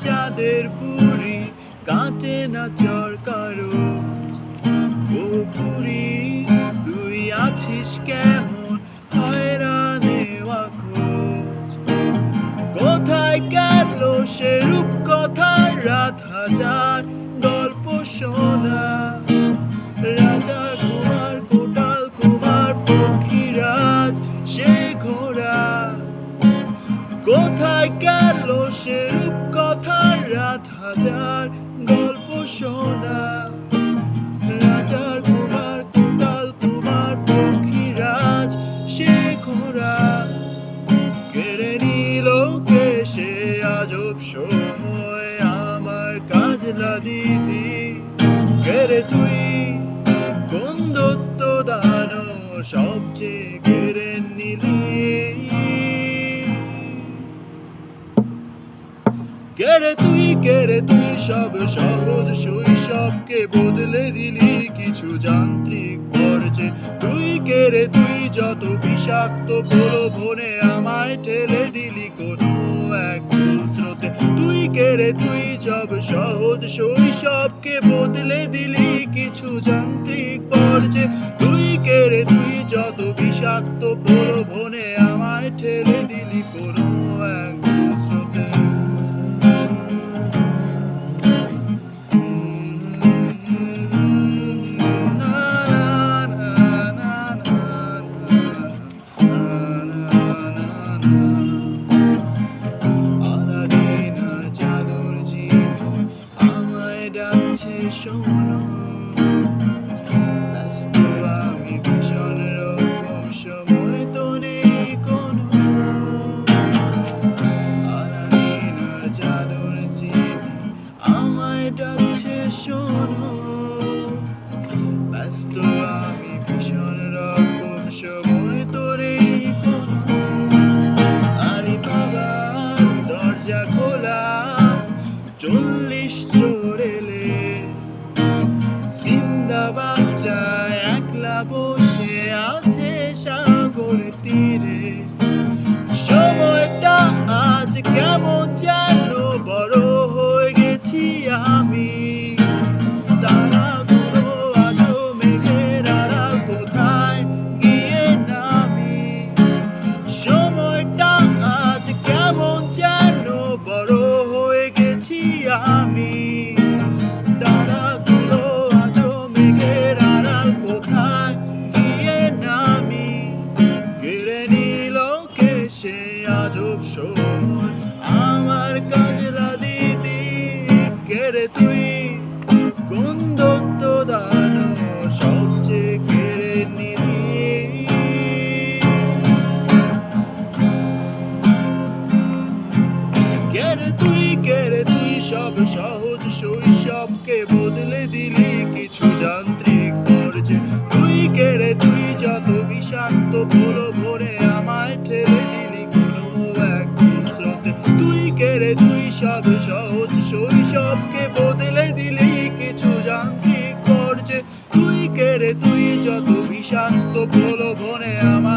চাঁদের পুরি কাটে না চর কারো। ও পুরি তুই আছিস কেমন, হয়রানে খোঁজ। কোথায় গেল সে রূপ কথার রাত হাজার, গল্প শোনা রাজা কুমার কোটাল কুমার পক্ষীরাজ সে ঘোড়া। কোথায় গেল সে রূপ কথার রাত হাজার, গল্প শোনা রাজার কুমার কোটাল কুমার পক্ষীরাজ সে ঘোড়া। কেড়ে নিল কে সে আজব সময় আমার কাজলা দিদি। কেড়ে তুই কোন দত্ত দান সবচেয়ে কেড়ে নিলি। কেড়ে তুই সব সহজ শৈশবকে বদলে দিলি কিছু যান্ত্রিক পর্যায়ে। তুই যত বিষাক্ত প্রলোভনে আমায় ঠেলে দিলি কোনো এক স্রোতে। তুই সব সহজ শৈশবকে বদলে দিলি কিছু যান্ত্রিক পর্যায়ে। তুই যত বিষাক্ত প্রলোভনে আমায় ঠেলে দিলি কোনো এক স্রোতে। ডাকছে শোনো, ব্যস্ত আমি ভীষণ রকম, সময় তো নেই কোনো। আলাদিনের জাদুর জিনি আমায় ডাকছে শোনো, ব্যস্ত আমি ভীষণ রকম, সময় তো নেই কোনো। আরে বাবার দরজা খোলা, 40 চোর এলে সিন্দাবাদটায় একলা বসে আছে সাগর তীরে। সময়টা আজ কেমন যেন বড় হয়ে গেছি আমি। তারাগুলো আজও মেঘের আড়াল কোথায় গিয়ে নামি। সময়টা আজ কেমন যেন বড় হয়ে গেছি আমি। তারাগুলো আজও মেঘের আড়াল কোথায় গিয়ে নামি। কেড়ে নিল কে সে আজব সময় আমার কাজলা দিদি। কেড়ে তুই কোন দত্ত দান সবচেয়ে কেড়ে নিলি। কেড়ে তুই সব সহজ শৈশবকে বদলে দিলি কিছু যান্ত্রিক পর্যায়ে। তুই যত বিষাক্ত প্রলোভনে আমায় ঠেলে দিলি কোনো এক স্রোতে। তুই সব সহজ শৈশবকে বদলে দিলি কিছু যান্ত্রিক পর্যায়ে। তুই যত বিষাক্ত প্রলোভনে আমায়